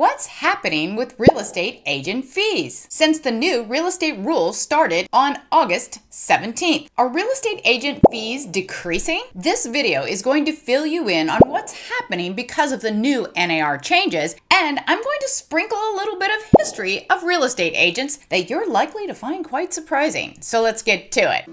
What's happening with real estate agent fees? Since the new real estate rules started on August 17th, are real estate agent fees decreasing? This video is going to fill you in on what's happening because of the new NAR changes, and I'm going to sprinkle a little bit of history of real estate agents that you're likely to find quite surprising. So let's get to it.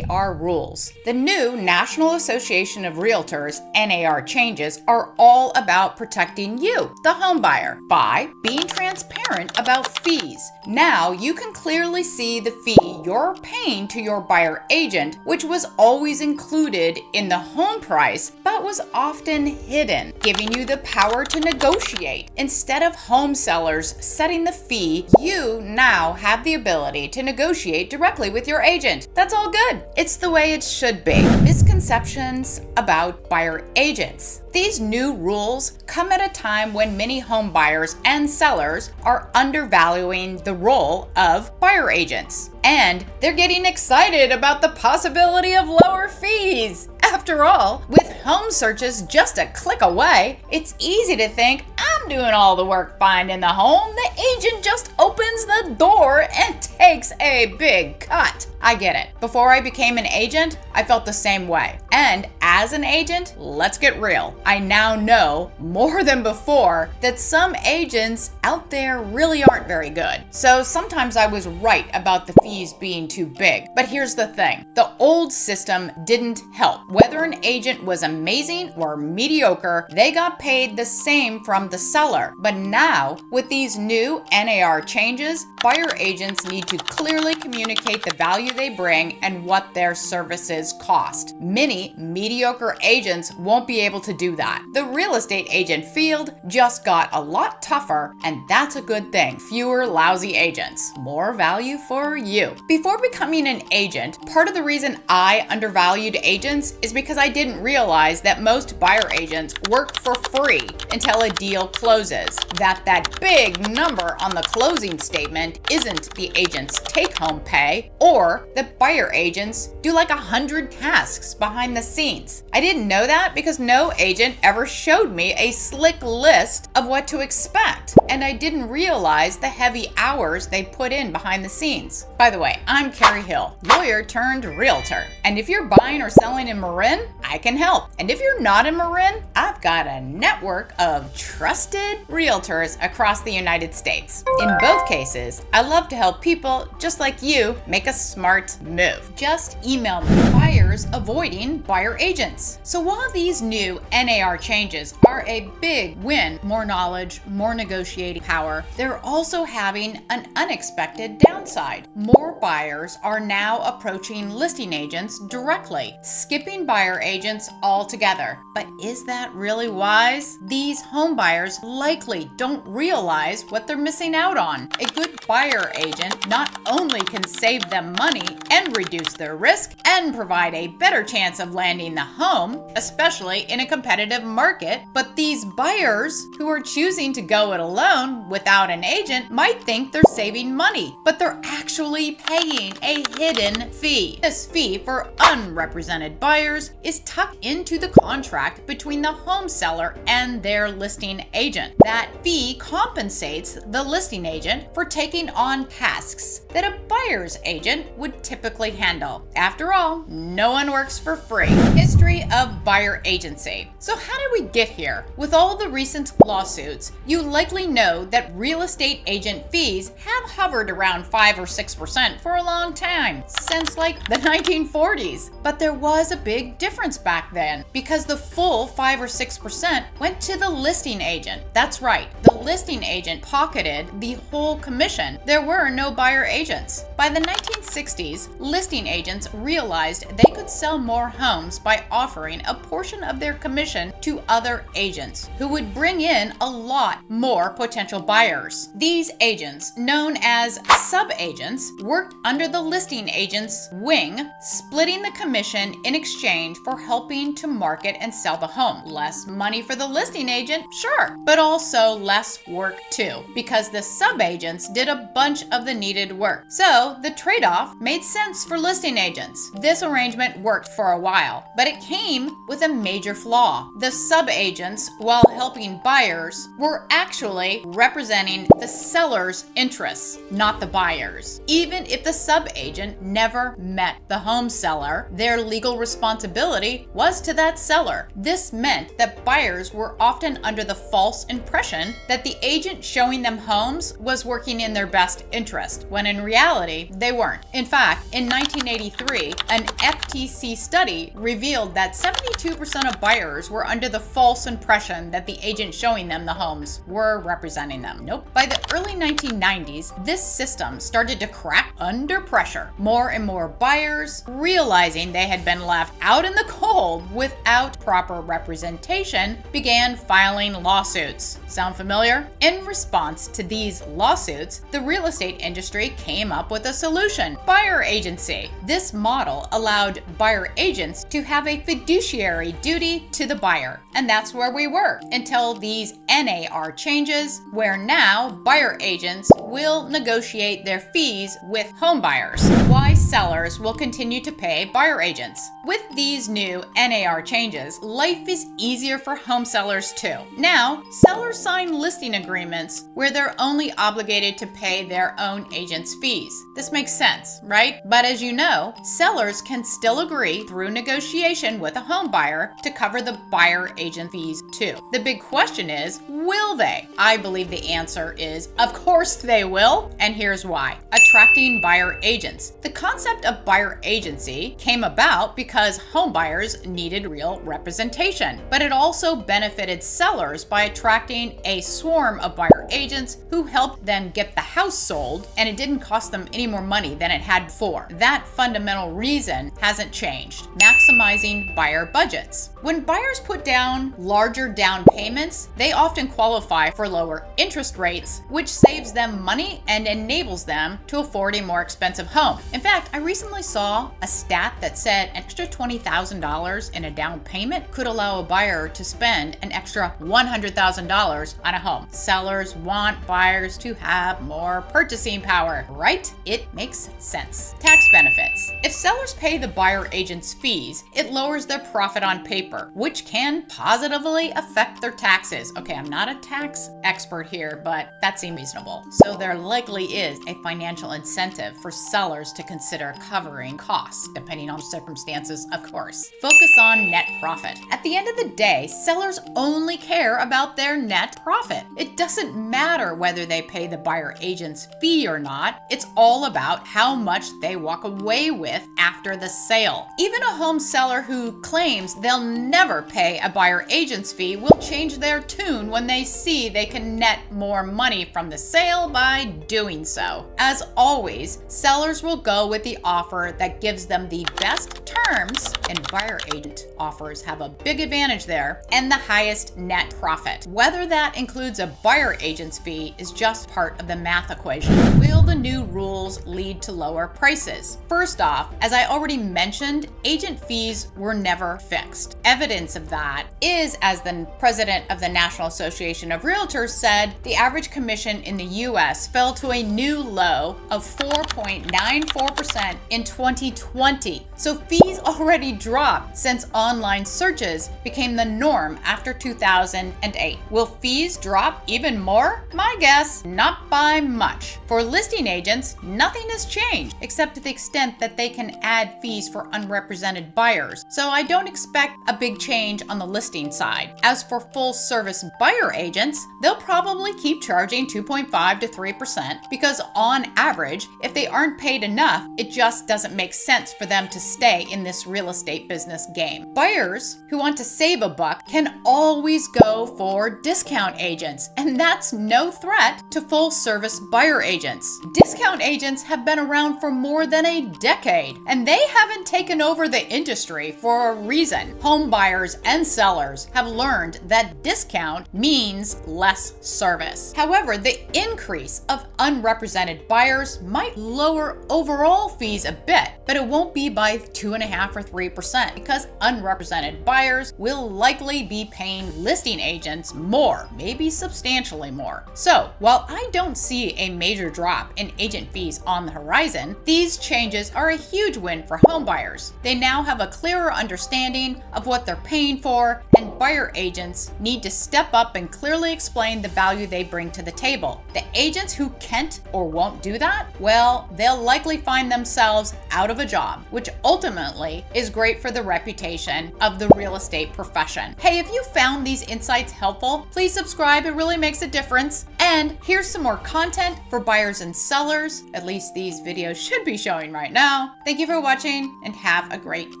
NAR rules. The new National Association of Realtors NAR changes are all about protecting you, the home buyer, by being transparent about fees. Now you can clearly see the fee you're paying to your buyer agent, which was always included in the home price but was often hidden, giving you the power to negotiate. Instead of home sellers setting the fee, you now have the ability to negotiate directly with your agent. That's all good. It's the way it should be. Misconceptions about buyer agents. These new rules come at a time when many home buyers and sellers are undervaluing the role of buyer agents. And they're getting excited about the possibility of lower fees. After all, with home searches just a click away, it's easy to think, I'm doing all the work finding the home. The agent just opens the door and takes a big cut. I get it. Before I became an agent, I felt the same way. And as an agent, let's get real. I now know more than before that some agents out there really aren't very good. So sometimes I was right about the fees being too big. But here's the thing. The old system didn't help. Whether an agent was amazing or mediocre, they got paid the same from the seller. But now, with these new NAR changes, buyer agents need to clearly communicate the value they bring and what their services cost. Many mediocre agents won't be able to do that. The real estate agent field just got a lot tougher, and that's a good thing. Fewer lousy agents, more value for you. Before becoming an agent, part of the reason I undervalued agents is because I didn't realize that most buyer agents work for free until a deal closes. That big number on the closing statement isn't the agent's take-home pay, or that buyer agents do like 100 tasks behind the scenes. I didn't know that because no agent ever showed me a slick list of what to expect, and I didn't realize the heavy hours they put in behind the scenes. By the way, I'm Carrie Hill, lawyer turned realtor, and if you're buying or selling in Marin, I can help. And if you're not in Marin, I've got a network of trusted realtors across the United States. In both cases, I love to help people just like you make a smart move. Just email me. Buyers avoiding buyer agents. So while these new NAR changes are a big win, more knowledge, more negotiating power, they're also having an unexpected downside. More buyers are now approaching listing agents directly, skipping buyer agents altogether. But is that really wise? These home buyers likely don't realize what they're missing out on. A good buyer agent not only can save them money and reduce their risk and provide a better chance of landing the home, especially in a competitive market, but these buyers who are choosing to go it alone without an agent might think they're saving money, but they're actually paying a hidden fee. This fee for unrepresented buyers is tucked into the contract between the home seller and their listing agent. That fee compensates the listing agent for taking on tasks that a buyer's agent would typically handle. After all, no one works for free. History of buyer agency. So how did we get here? With all the recent lawsuits, you likely know that real estate agent fees have hovered around 5 or 6% for a long time, since like the 1940s. But there was a big difference back then because the full 5 or 6% went to the listing agent. That's right, the listing agent pocketed the whole commission. There were no buyer agents. By the 1960s, listing agents realized they could sell more homes by offering a portion of their commission to other agents who would bring in a lot more potential buyers. These agents, known as sub-agents, worked under the listing agent's wing, splitting the commission in exchange for helping to market and sell the home. Less money for the listing agent, sure, but also less work too, because the sub-agents did a bunch of the needed work. So the trade-off made sense for listing agents. This arrangement worked for a while, but it came with a major flaw. The sub-agents, while helping buyers, were actually representing the seller's interests, not the buyers. Even if the sub-agent never met the home seller, their legal responsibility was to that seller. This meant that buyers were often under the false impression that the agent showing them homes was working in their best interest, when in reality, they weren't. In fact, in 1983, an FTC study revealed that 72% of buyers were under the false impression that the agent showing them the homes were representing them. Nope. By the early 1990s, this system started to crack under pressure. More and more buyers, realizing they had been left out in the cold without proper representation, began filing lawsuits. Sound familiar? In response to these lawsuits, the real estate industry came up with a solution: buyer agency. This model allowed buyer agents to have a fiduciary duty to the buyer. And that's where we were until these NAR changes, where now buyer agents will negotiate their fees with home buyers. Why sellers will continue to pay buyer agents. With these new NAR changes, life is easier for home sellers too. Now, sellers sign listing agreements where they're only obligated to pay their own agent's fees. This makes sense, right? But as you know, sellers can still agree through negotiation with a home buyer to cover the buyer agent fees too. The big question is, will they? I believe the answer is, of course they will, and here's why. Attracting buyer agents. The concept of buyer agency came about because home buyers needed real representation, but it also benefited sellers by attracting a swarm of buyer agents who helped them get the house sold, and it didn't cost them any more money than it had before. That fundamental reason hasn't changed. Maximizing buyer budgets. When buyers put down larger down payments, they often qualify for lower interest rates, which saves them money and enables them to afford a more expensive home. In fact, I recently saw a stat that said an extra $20,000 in a down payment could allow a buyer to spend an extra $100,000 on a home. Sellers want buyers to have more purchasing power, right? It makes sense. Tax benefits. If sellers pay the buyer agent's fees, it lowers their profit on paper, which can positively affect their taxes. Okay, I'm not a tax expert here, but that seems reasonable. So there likely is a financial incentive for sellers to consider covering costs, depending on circumstances, of course. Focus on net profit. At the end of the day, sellers only care about their net profit. It doesn't matter whether they pay the buyer agent's fee or not. It's all about how much they walk away with after the sale. Even a home seller who claims they'll never pay a buyer agent's fee will change their tune when they see they can net more money from the sale by doing so. As always, sellers will go with the offer that gives them the best terms, and buyer agent offers have a big advantage there, and the highest net profit. Whether that includes a buyer agent's fee is just part of the math equation. Will the new rules lead to lower prices? First off, as I already mentioned, agent fees were never fixed. Evidence of that is, as the president of the National Association of Realtors said, the average commission in the US fell to a new low of 4.94% in 2020. So fees already dropped since online searches became the norm after 2008. Will fees drop even more? My guess, not by much. For listing agents, nothing has changed except to the extent that they can add fees for unrepresented buyers. So I don't expect a big change on the listing side. As for full service buyer agents, they'll probably keep charging 2.5 to 3% because on average, if they aren't paid enough, it just doesn't make sense for them to stay in this real estate business game. Buyers who want to save a buck can always go for discount agents, and that's no threat to full service buyer agents. Discount agents have been around for more than a decade, and they haven't taken over the industry for a reason. Home buyers and sellers have learned that discount means less service. However, the increase of unrepresented buyers might lower overall fees a bit, but it won't be by 2.5% or 3% because unrepresented buyers will likely be paying listing agents more, maybe substantially more. So while I don't see a major drop in agent fees on the horizon, these changes are a huge win for homebuyers. They now have a clearer understanding of what they're paying for, and buyer agents need to step up and clearly explain the value they bring to the table. The agents who can't or won't do that, well, they'll likely find themselves out of a job, which ultimately is great for the reputation of the real estate profession. Hey, if you found these insights helpful, please subscribe. It really makes a difference. And here's some more content for buyers and sellers. At least these videos should be showing right now. Thank you for watching and have a great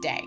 day.